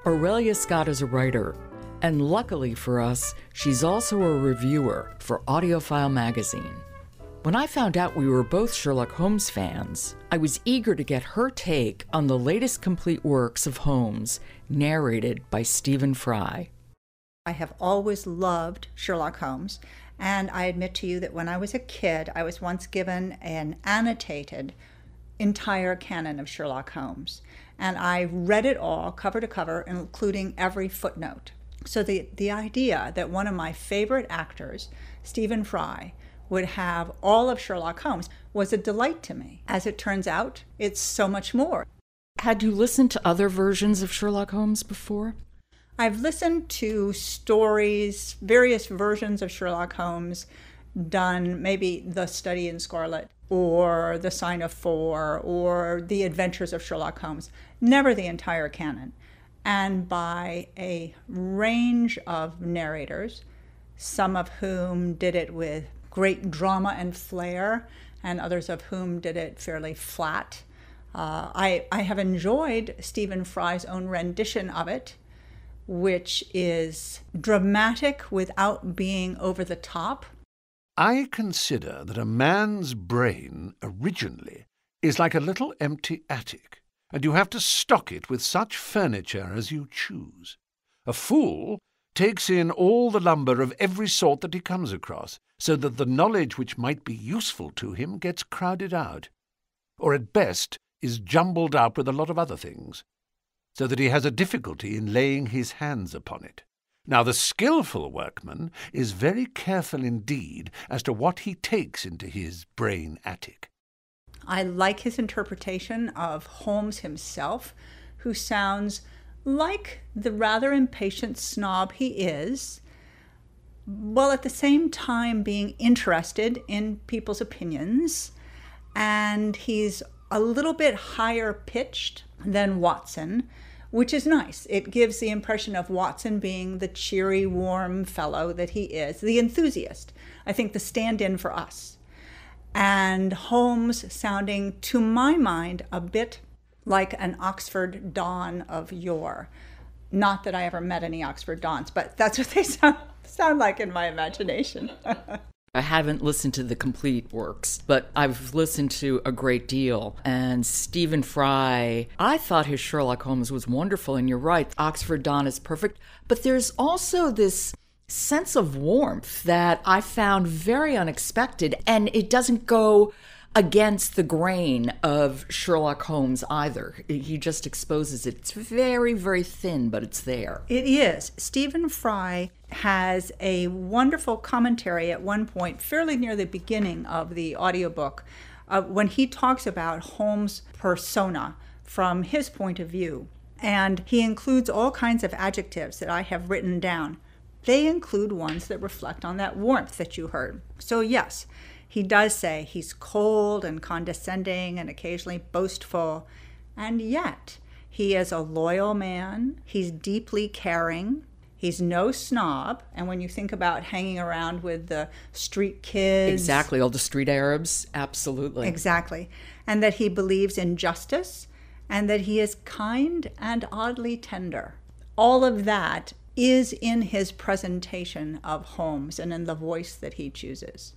Aurelia Scott is a writer, and luckily for us, she's also a reviewer for Audiofile magazine. When I found out we were both Sherlock Holmes fans, I was eager to get her take on the latest complete works of Holmes, narrated by Stephen Fry. I have always loved Sherlock Holmes, and I admit to you that when I was a kid, I was once given an annotated entire canon of Sherlock Holmes. And I read it all, cover to cover, including every footnote. So the idea that one of my favorite actors, Stephen Fry, would have all of Sherlock Holmes was a delight to me. As it turns out, it's so much more. Had you listened to other versions of Sherlock Holmes before? I've listened to stories, various versions of Sherlock Holmes done, maybe The Study in Scarlet, or The Sign of Four, or The Adventures of Sherlock Holmes. Never the entire canon. And by a range of narrators, some of whom did it with great drama and flair, and others of whom did it fairly flat. I have enjoyed Stephen Fry's own rendition of it, which is dramatic without being over the top. I consider that a man's brain originally is like a little empty attic, and you have to stock it with such furniture as you choose. A fool takes in all the lumber of every sort that he comes across, so that the knowledge which might be useful to him gets crowded out, or at best is jumbled up with a lot of other things, so that he has a difficulty in laying his hands upon it. Now, the skillful workman is very careful indeed as to what he takes into his brain attic. I like his interpretation of Holmes himself, who sounds like the rather impatient snob he is, while at the same time being interested in people's opinions. And he's a little bit higher pitched than Watson, which is nice. It gives the impression of Watson being the cheery, warm fellow that he is, the enthusiast, I think the stand-in for us. And Holmes sounding, to my mind, a bit like an Oxford Don of yore. Not that I ever met any Oxford Dons, but that's what they sound like in my imagination. I haven't listened to the complete works, but I've listened to a great deal. And Stephen Fry, I thought his Sherlock Holmes was wonderful, and you're right, Oxford Don is perfect. But there's also this sense of warmth that I found very unexpected, and it doesn't go against the grain of Sherlock Holmes either. He just exposes it. It's very, very thin, but it's there. It is. Stephen Fry has a wonderful commentary at one point, fairly near the beginning of the audiobook, when he talks about Holmes' persona from his point of view. And he includes all kinds of adjectives that I have written down. They include ones that reflect on that warmth that you heard. So yes, he does say he's cold and condescending and occasionally boastful, and yet he is a loyal man, he's deeply caring, he's no snob, and when you think about hanging around with the street kids... Exactly, all the street Arabs, absolutely. Exactly, and that he believes in justice, and that he is kind and oddly tender. All of that is in his presentation of Holmes and in the voice that he chooses.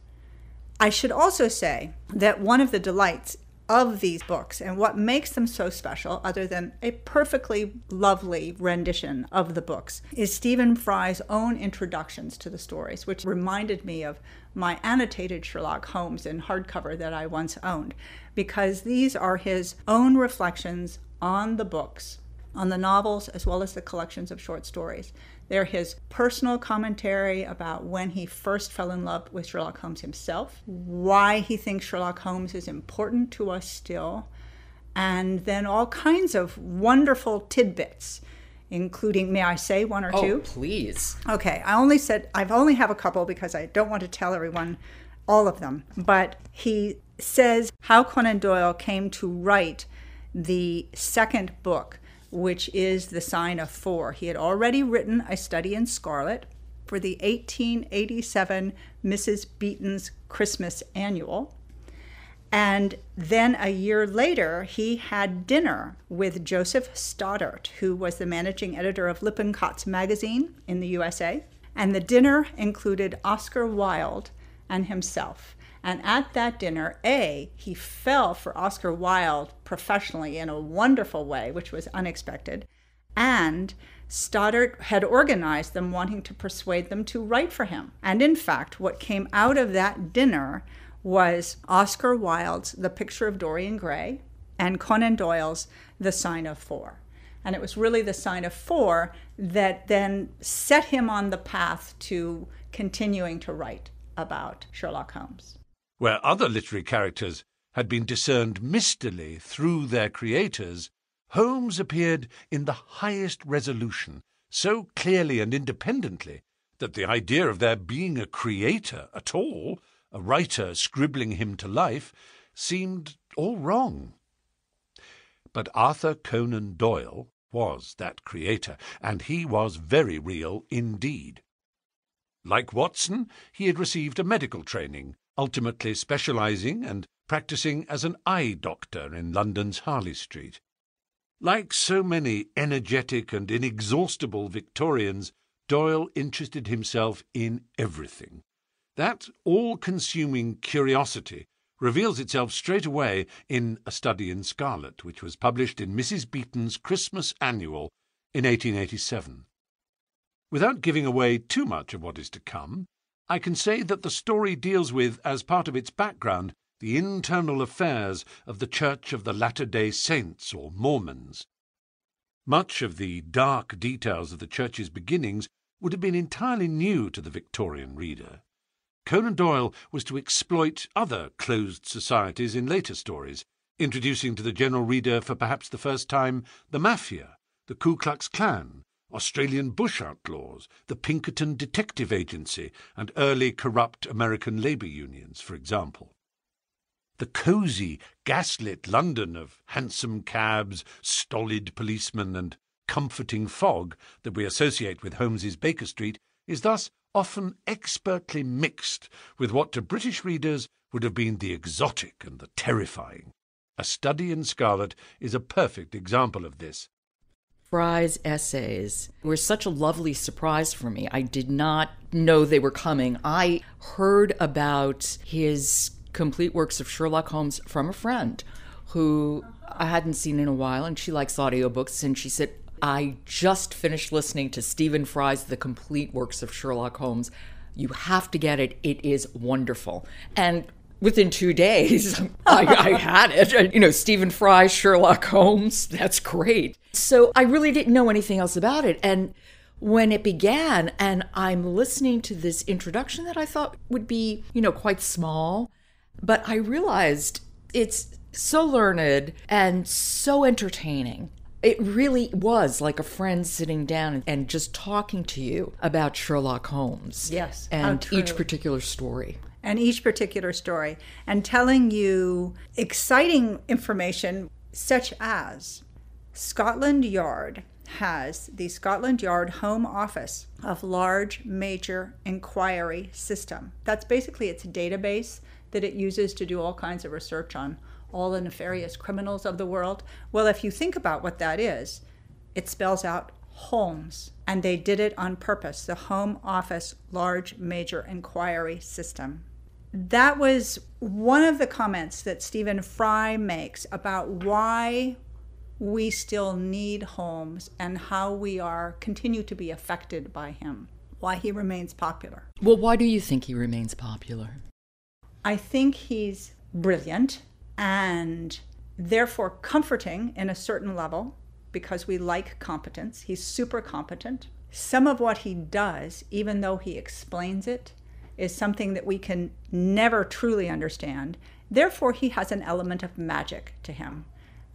I should also say that one of the delights of these books and what makes them so special, other than a perfectly lovely rendition of the books, is Stephen Fry's own introductions to the stories, which reminded me of my annotated Sherlock Holmes in hardcover that I once owned, because these are his own reflections on the books, on the novels, as well as the collections of short stories. They're his personal commentary about when he first fell in love with Sherlock Holmes himself, why he thinks Sherlock Holmes is important to us still, and then all kinds of wonderful tidbits, including, may I say one or two? Oh, please. Okay, I've only have a couple because I don't want to tell everyone all of them, but he says how Conan Doyle came to write the second book, which is The Sign of Four. He had already written A Study in Scarlet for the 1887 Mrs. Beeton's Christmas Annual. And then a year later, he had dinner with Joseph Stoddart, who was the managing editor of Lippincott's magazine in the USA. And the dinner included Oscar Wilde and himself. And at that dinner, he fell for Oscar Wilde professionally in a wonderful way, which was unexpected. And Stoddart had organized them, wanting to persuade them to write for him. And in fact, what came out of that dinner was Oscar Wilde's The Picture of Dorian Gray and Conan Doyle's The Sign of Four. And it was really The Sign of Four that then set him on the path to continuing to write about Sherlock Holmes. Where other literary characters had been discerned mistily through their creators, Holmes appeared in the highest resolution, so clearly and independently that the idea of there being a creator at all, a writer scribbling him to life, seemed all wrong. But Arthur Conan Doyle was that creator, and he was very real indeed. Like Watson, he had received a medical training, ultimately specializing and practicing as an eye doctor in London's Harley Street. Like so many energetic and inexhaustible Victorians, Doyle interested himself in everything. That all-consuming curiosity reveals itself straight away in A Study in Scarlet, which was published in Mrs. Beeton's Christmas Annual in 1887. Without giving away too much of what is to come, I can say that the story deals with, as part of its background, the internal affairs of the Church of the Latter-day Saints, or Mormons. Much of the dark details of the Church's beginnings would have been entirely new to the Victorian reader. Conan Doyle was to exploit other closed societies in later stories, introducing to the general reader for perhaps the first time the Mafia, the Ku Klux Klan, Australian bush outlaws, the Pinkerton Detective Agency, and early corrupt American labour unions, for example. The cosy, gaslit London of hansom cabs, stolid policemen, and comforting fog that we associate with Holmes's Baker Street is thus often expertly mixed with what to British readers would have been the exotic and the terrifying. A Study in Scarlet is a perfect example of this. Fry's essays were such a lovely surprise for me. I did not know they were coming. I heard about his complete works of Sherlock Holmes from a friend who I hadn't seen in a while, and she likes audiobooks, and she said, I just finished listening to Stephen Fry's The Complete Works of Sherlock Holmes. You have to get it. It is wonderful. And within 2 days, I had it. Stephen Fry, Sherlock Holmes, that's great. So I really didn't know anything else about it. And when it began, and I'm listening to this introduction that I thought would be, quite small, but I realized it's so learned and so entertaining. It really was like a friend sitting down and just talking to you about Sherlock Holmes. Yes. And each particular story. And telling you exciting information such as Scotland Yard has the Scotland Yard Home Office of Large Major Inquiry System. That's basically its database that it uses to do all kinds of research on all the nefarious criminals of the world. Well, if you think about what that is, it spells out Holmes, and they did it on purpose, the Home Office Large Major Inquiry System. That was one of the comments that Stephen Fry makes about why we still need Holmes and how we continue to be affected by him, why he remains popular. Well, why do you think he remains popular? I think he's brilliant and therefore comforting in a certain level because we like competence. He's super competent. Some of what he does, even though he explains it, is something that we can never truly understand. Therefore, he has an element of magic to him.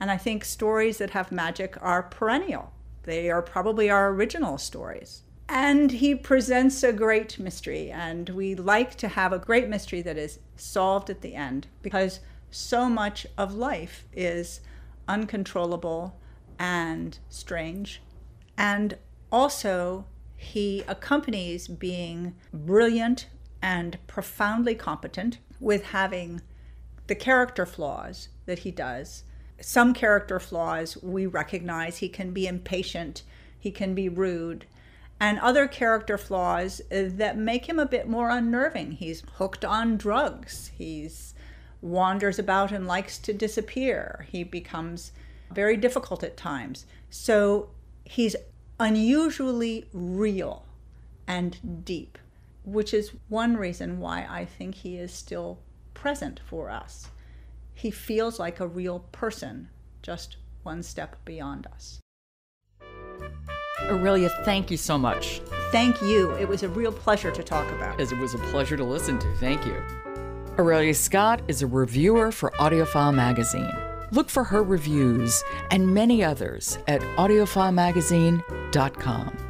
And I think stories that have magic are perennial. They are probably our original stories. And he presents a great mystery, and we like to have a great mystery that is solved at the end, because so much of life is uncontrollable and strange. And also, he accompanies being brilliant and profoundly competent with having the character flaws that he does. Some character flaws we recognize. He can be impatient, he can be rude, and other character flaws that make him a bit more unnerving. He's hooked on drugs. He's wanders about and likes to disappear. He becomes very difficult at times. So he's unusually real and deep, which is one reason why I think he is still present for us. He feels like a real person, just one step beyond us. Aurelia, thank you so much. Thank you. It was a real pleasure to talk about. It was a pleasure to listen to. Thank you. Aurelia Scott is a reviewer for Audiophile magazine. Look for her reviews and many others at audiofilemagazine.com.